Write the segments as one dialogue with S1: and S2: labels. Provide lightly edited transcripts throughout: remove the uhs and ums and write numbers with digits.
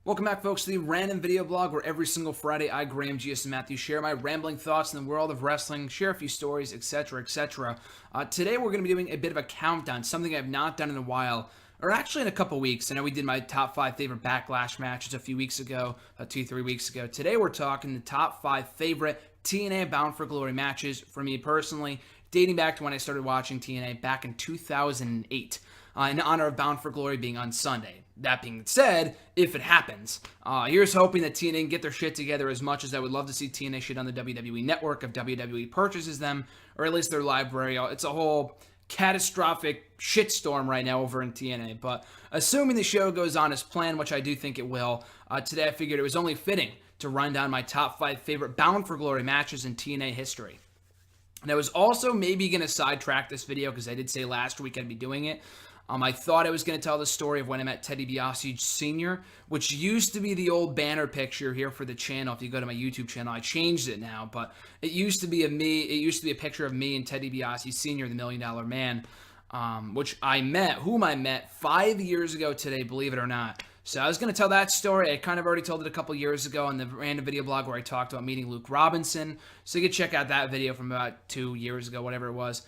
S1: Welcome back, folks, to the random video blog where every single Friday I, Graham, GS, and Matthew share my rambling thoughts in the world of wrestling, share a few stories, etc., etc. Today we're going to be doing a bit of a countdown, something I've not done in a while, or actually in a couple weeks. I know we did my top 5 favorite Backlash matches a few weeks ago, 2-3 weeks ago. Today we're talking the top 5 favorite TNA Bound for Glory matches for me personally, dating back to when I started watching TNA back in 2008. In honor of Bound for Glory being on Sunday. That being said, if it happens, here's hoping that TNA can get their shit together as much as I would love to see TNA shit on the WWE Network if WWE purchases them, or at least their library. It's a whole catastrophic shitstorm right now over in TNA. But assuming the show goes on as planned, which I do think it will, today I figured it was only fitting to run down my top 5 favorite Bound for Glory matches in TNA history. And I was also maybe going to sidetrack this video because I did say last week I'd be doing it. I thought I was going to tell the story of when I met Teddy DiBiase Sr., which used to be the old banner picture here for the channel. If you go to my YouTube channel, I changed it now, but it used to be a picture of me and Teddy DiBiase Sr., the $1 Million Man, whom I met 5 years ago today, believe it or not. So I was going to tell that story. I kind of already told it a couple years ago on the random video blog where I talked about meeting Luke Robinson. So you can check out that video from about 2 years ago, whatever it was.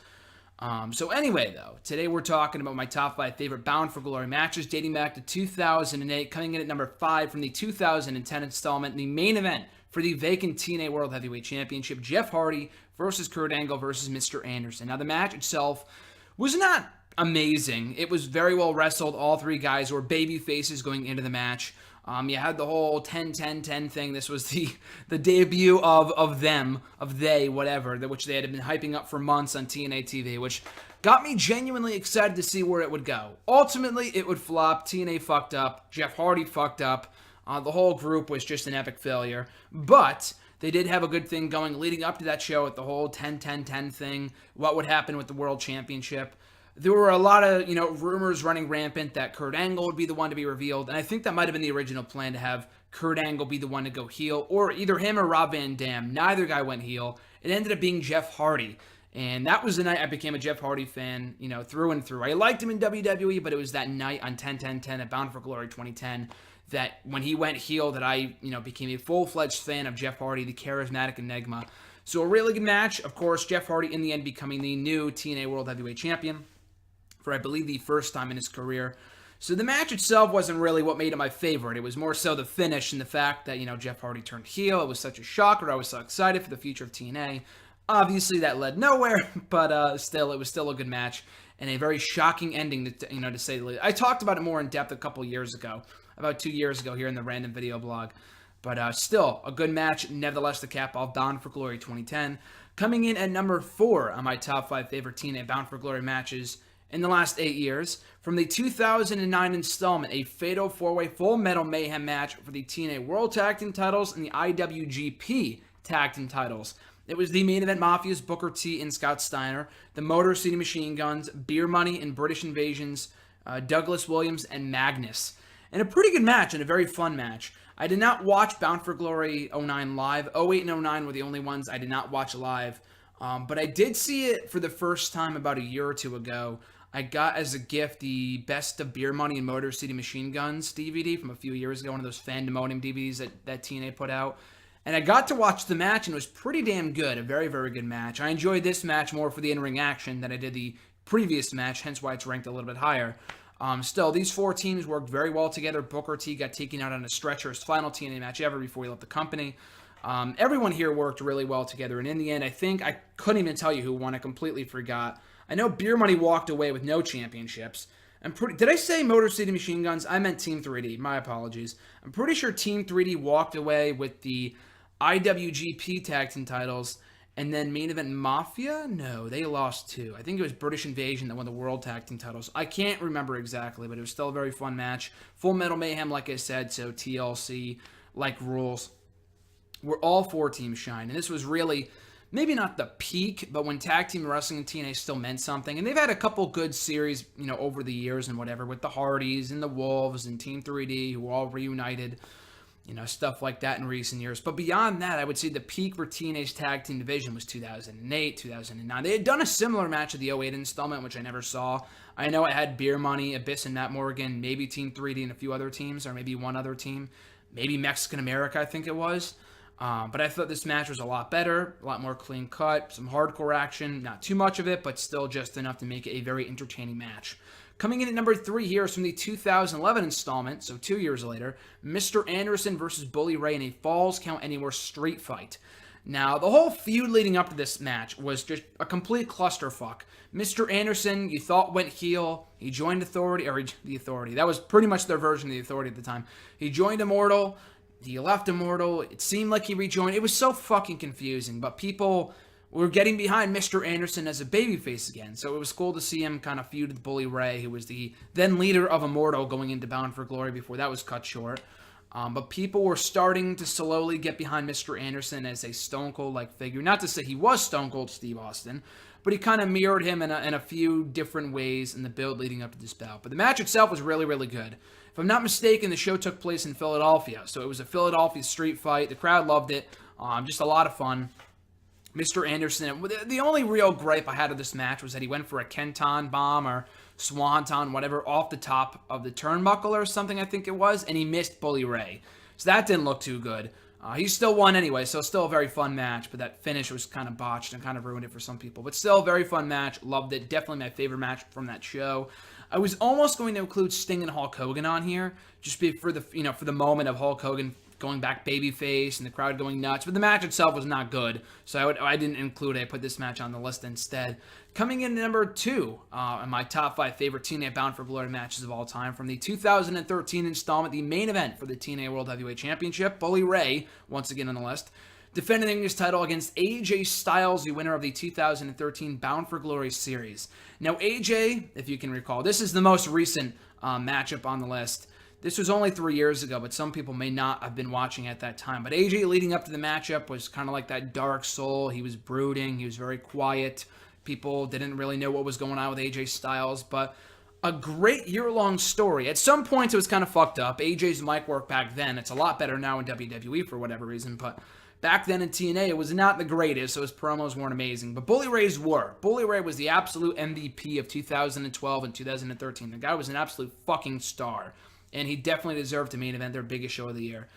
S1: So anyway, though, today we're talking about my top 5 favorite Bound for Glory matches dating back to 2008, coming in at number 5 from the 2010 installment, the main event for the vacant TNA World Heavyweight Championship, Jeff Hardy versus Kurt Angle versus Mr. Anderson. Now, the match itself was not amazing. It was very well wrestled. All three guys were baby faces going into the match. You had the whole 10-10-10 thing. This was the debut of they, whatever, which they had been hyping up for months on TNA TV, which got me genuinely excited to see where it would go. Ultimately, it would flop. TNA fucked up. Jeff Hardy fucked up. The whole group was just an epic failure. But they did have a good thing going leading up to that show with the whole 10-10-10 thing, what would happen with the World Championship. There were a lot of, rumors running rampant that Kurt Angle would be the one to be revealed, and I think that might have been the original plan to have Kurt Angle be the one to go heel, or either him or Rob Van Dam. Neither guy went heel. It ended up being Jeff Hardy, and that was the night I became a Jeff Hardy fan, through and through. I liked him in WWE, but it was that night on 10-10-10 at Bound for Glory 2010 that when he went heel that I, became a full-fledged fan of Jeff Hardy, the charismatic enigma. So a really good match. Of course, Jeff Hardy in the end becoming the new TNA World Heavyweight Champion for, I believe, the first time in his career. So the match itself wasn't really what made it my favorite. It was more so the finish and the fact that, Jeff Hardy turned heel. It was such a shocker. I was so excited for the future of TNA. Obviously, that led nowhere, but still, it was still a good match and a very shocking ending, to say the least. I talked about it more in depth a couple years ago, about 2 years ago here in the random video blog. But still, a good match. Nevertheless, the cap off Bound for Glory 2010. Coming in at number 4 on my top 5 favorite TNA Bound for Glory matches in the last 8 years, from the 2009 installment, a fatal 4-way Full Metal Mayhem match for the TNA World Tag Team titles and the IWGP Tag Team titles. It was the main event Mafia's Booker T and Scott Steiner, the Motor City Machine Guns, Beer Money and British Invasions, Douglas Williams, and Magnus. And a pretty good match and a very fun match. I did not watch Bound for Glory 09 live. 08 and 09 were the only ones I did not watch live. But I did see it for the first time about a year or two ago. I got as a gift the Best of Beer Money and Motor City Machine Guns DVD from a few years ago, one of those Fandemonium DVDs that TNA put out. And I got to watch the match, and it was pretty damn good. A very, very good match. I enjoyed this match more for the in-ring action than I did the previous match, hence why it's ranked a little bit higher. Still, these 4 teams worked very well together. Booker T got taken out on a stretcher, his final TNA match ever before he left the company. Everyone here worked really well together, and in the end, I think I couldn't even tell you who won. I completely forgot. I know Beer Money walked away with no championships. Did I say Motor City Machine Guns? I meant Team 3D. My apologies. I'm pretty sure Team 3D walked away with the IWGP Tag Team titles, and then Main Event Mafia? No, they lost 2. I think it was British Invasion that won the World Tag Team titles. I can't remember exactly, but it was still a very fun match. Full Metal Mayhem, like I said, so TLC, like rules. Where all 4 teams shine, and this was really maybe not the peak, but when tag team wrestling in TNA still meant something. And they've had a couple good series, over the years and whatever, with the Hardys and the Wolves and Team 3D, who all reunited. stuff like that in recent years. But beyond that, I would say the peak for TNA's tag team division was 2008, 2009. They had done a similar match at the '08 installment, which I never saw. I know it had Beer Money, Abyss and Matt Morgan, maybe Team 3D and a few other teams, or maybe one other team. Maybe Mexican America, I think it was. But I thought this match was a lot better, a lot more clean cut, some hardcore action, not too much of it, but still just enough to make it a very entertaining match. Coming in at number 3 here is from the 2011 installment, so 2 years later, Mr. Anderson versus Bully Ray in a Falls Count Anywhere street fight. Now, the whole feud leading up to this match was just a complete clusterfuck. Mr. Anderson, you thought went heel. He joined the Authority. That was pretty much their version of the Authority at the time. He joined Immortal. He left Immortal. It seemed like he rejoined. It was so fucking confusing, but people were getting behind Mr. Anderson as a babyface again. So it was cool to see him kind of feud with Bully Ray, who was the then leader of Immortal going into Bound for Glory before that was cut short. But people were starting to slowly get behind Mr. Anderson as a Stone Cold-like figure. Not to say he was Stone Cold Steve Austin, but he kind of mirrored him in a few different ways in the build leading up to this bout. But the match itself was really, really good. If I'm not mistaken, the show took place in Philadelphia, so it was a Philadelphia street fight. The crowd loved it. Just a lot of fun. Mr. Anderson, the only real gripe I had of this match was that he went for a Kenton bomb or Swanton, whatever, off the top of the turnbuckle or something, I think it was, and he missed Bully Ray. So that didn't look too good. He still won anyway, so still a very fun match, but that finish was kind of botched and kind of ruined it for some people. But still, a very fun match. Loved it. Definitely my favorite match from that show. I was almost going to include Sting and Hulk Hogan on here, just for the moment of Hulk Hogan going back babyface and the crowd going nuts, but the match itself was not good, so I didn't include it. I put this match on the list instead. Coming in number 2 in my top 5 favorite TNA Bound for Glory matches of all time, from the 2013 installment, the main event for the TNA World Heavyweight Championship, Bully Ray, once again on the list, defending his title against AJ Styles, the winner of the 2013 Bound for Glory series. Now AJ, if you can recall, this is the most recent matchup on the list. This was only 3 years ago, but some people may not have been watching at that time. But AJ leading up to the matchup was kind of like that dark soul. He was brooding. He was very quiet. People didn't really know what was going on with AJ Styles, but a great year-long story. At some points, it was kind of fucked up. AJ's mic work back then, it's a lot better now in WWE for whatever reason, but back then in TNA, it was not the greatest, so his promos weren't amazing. But Bully Ray's were. Bully Ray was the absolute MVP of 2012 and 2013. The guy was an absolute fucking star, and he definitely deserved to main event their biggest show of the year.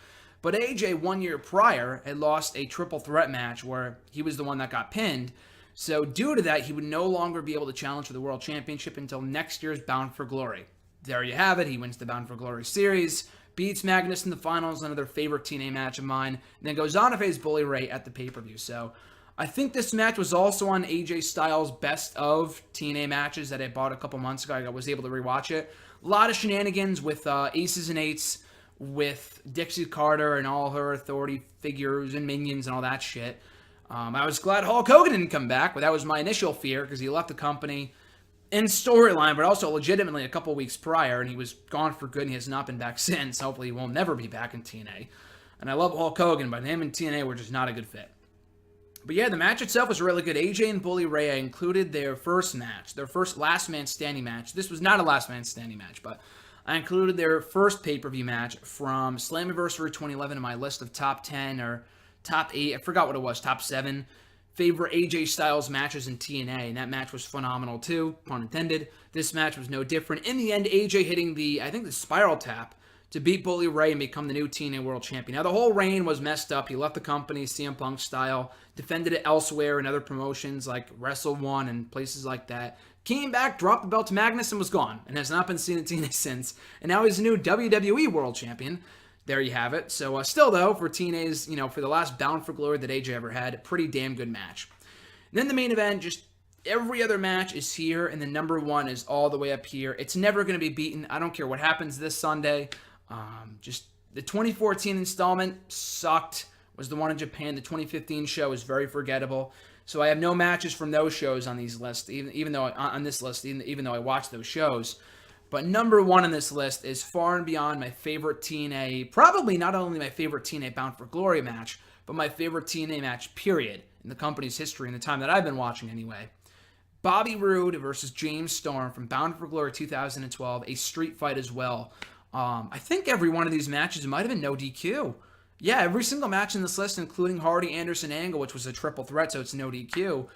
S1: But AJ, 1 year prior, had lost a triple threat match where he was the one that got pinned. So due to that, he would no longer be able to challenge for the World Championship until next year's Bound for Glory. There you have it. He wins the Bound for Glory series, beats Magnus in the finals, another favorite TNA match of mine, and then goes on to face Bully Ray at the pay-per-view. So I think this match was also on AJ Styles' best of TNA matches that I bought a couple months ago. I was able to rewatch it. A lot of shenanigans with aces and eights, with Dixie Carter and all her authority figures and minions and all that shit. I was glad Hulk Hogan didn't come back, but that was my initial fear because he left the company in storyline, but also legitimately a couple weeks prior, and he was gone for good and he has not been back since. Hopefully he will never be back in TNA. And I love Hulk Hogan, but him and TNA were just not a good fit. But yeah, the match itself was really good. AJ and Bully Ray, I included their first match, their first last man standing match. This was not a last man standing match, but I included their first pay-per-view match from Slammiversary 2011 in my list of top 10 or top 8, I forgot what it was, top 7 favorite AJ Styles matches in TNA, and that match was phenomenal too, pun intended. This match was no different. In the end, AJ hitting the spiral tap to beat Bully Ray and become the new TNA World Champion. Now, the whole reign was messed up. He left the company, CM Punk style, defended it elsewhere in other promotions like Wrestle One and places like that. Came back, dropped the belt to Magnus, and was gone, and has not been seen in TNA since. And now he's the new WWE World Champion. There you have it. So still, though, for TNA's, for the last Bound for Glory that AJ ever had, a pretty damn good match. And then the main event, just every other match is here, and the number 1 is all the way up here. It's never going to be beaten. I don't care what happens this Sunday. Just the 2014 installment sucked. Was the one in Japan. The 2015 show is very forgettable. So I have no matches from those shows on these lists, even though I watched those shows. But number 1 on this list is far and beyond my favorite TNA, probably not only my favorite TNA Bound for Glory match, but my favorite TNA match, period, in the company's history, in the time that I've been watching anyway. Bobby Roode versus James Storm from Bound for Glory 2012, a street fight as well. I think every one of these matches might have been no DQ. Yeah, every single match in this list, including Hardy, Anderson, Angle, which was a triple threat, so it's no DQ,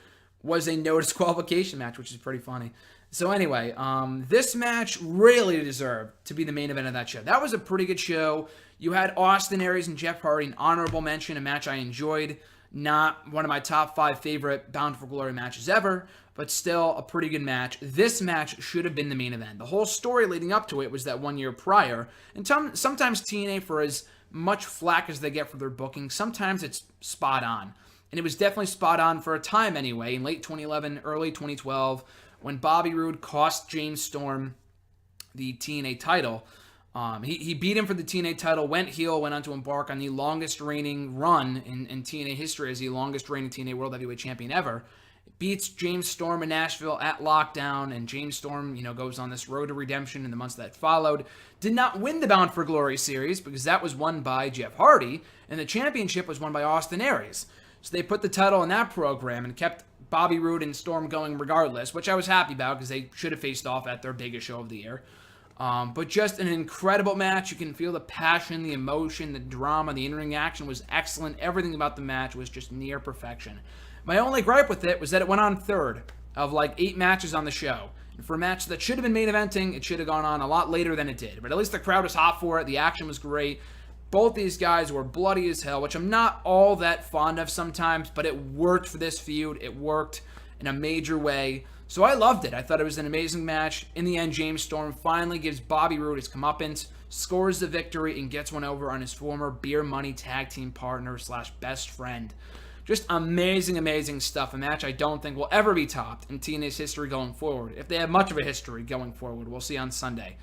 S1: was a no disqualification match, which is pretty funny. So anyway, this match really deserved to be the main event of that show. That was a pretty good show. You had Austin Aries and Jeff Hardy, an honorable mention, a match I enjoyed. Not one of my top 5 favorite Bound for Glory matches ever, but still a pretty good match. This match should have been the main event. The whole story leading up to it was that 1 year prior, and sometimes TNA, for as much flack as they get for their booking, sometimes it's spot on. And it was definitely spot on for a time anyway, in late 2011, early 2012, when Bobby Roode cost James Storm the TNA title. He beat him for the TNA title, went heel, went on to embark on the longest reigning run in TNA history as the longest reigning TNA World Heavyweight Champion ever. Beats James Storm in Nashville at Lockdown, and James Storm, goes on this road to redemption in the months that followed. Did not win the Bound for Glory series because that was won by Jeff Hardy, and the championship was won by Austin Aries. So they put the title in that program and kept Bobby Roode and Storm going regardless, which I was happy about because they should have faced off at their biggest show of the year. But just an incredible match. You can feel the passion, the emotion, the drama, the in-ring action was excellent. Everything about the match was just near perfection. My only gripe with it was that it went on third of 8 matches on the show. And for a match that should have been main eventing, it should have gone on a lot later than it did. But at least the crowd was hot for it. The action was great. Both these guys were bloody as hell, which I'm not all that fond of sometimes, but it worked for this feud. It worked in a major way. So I loved it. I thought it was an amazing match. In the end, James Storm finally gives Bobby Roode his comeuppance, scores the victory, and gets one over on his former Beer Money tag team partner / best friend. Just amazing, amazing stuff. A match I don't think will ever be topped in TNA's history going forward. If they have much of a history going forward, we'll see on Sunday.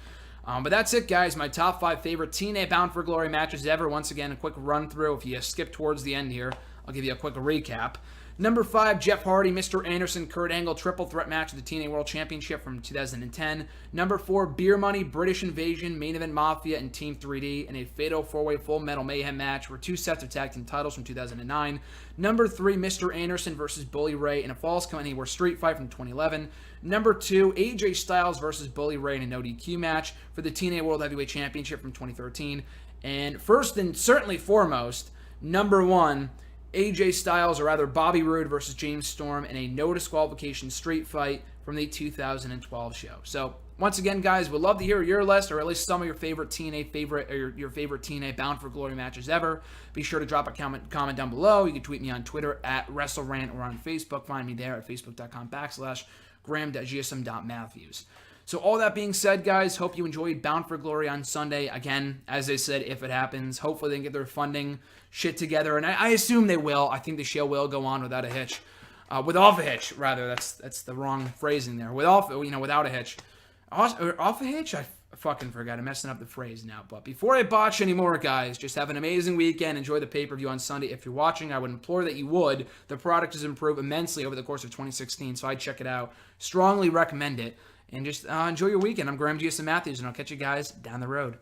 S1: But that's it, guys. My top 5 favorite TNA Bound for Glory matches ever. Once again, a quick run through. If you skip towards the end here, I'll give you a quick recap. Number 5, Jeff Hardy, Mr. Anderson, Kurt Angle triple threat match of the TNA World Championship from 2010. Number 4, Beer Money, British Invasion, Main Event Mafia, and Team 3D in a fatal 4-way Full Metal Mayhem match for 2 sets of tag team titles from 2009. Number 3, Mr. Anderson versus Bully Ray in a Falls Count Anywhere street fight from 2011. Number 2, AJ Styles versus Bully Ray in a no DQ match for the TNA World Heavyweight Championship from 2013. And first and certainly foremost, number 1, AJ Styles, or rather Bobby Roode versus James Storm in a no disqualification street fight from the 2012 show. So once again, guys, would love to hear your list, or at least some of your favorite your favorite TNA Bound for Glory matches ever. Be sure to drop a comment down below. You can tweet me on Twitter at WrestleRant or on Facebook. Find me there at facebook.com/graham.gsm.matthews. So all that being said, guys, hope you enjoyed Bound for Glory on Sunday. Again, as I said, if it happens, hopefully they can get their funding shit together, and I assume they will. I think the show will go on without a hitch. Without a hitch, rather. That's the wrong phrasing there. Without a hitch. Off a hitch? I fucking forgot. I'm messing up the phrase now. But before I botch anymore, guys, just have an amazing weekend. Enjoy the pay-per-view on Sunday. If you're watching, I would implore that you would. The product has improved immensely over the course of 2016, so I'd check it out. Strongly recommend it. And just enjoy your weekend. I'm Graham G.S. Matthews, and I'll catch you guys down the road.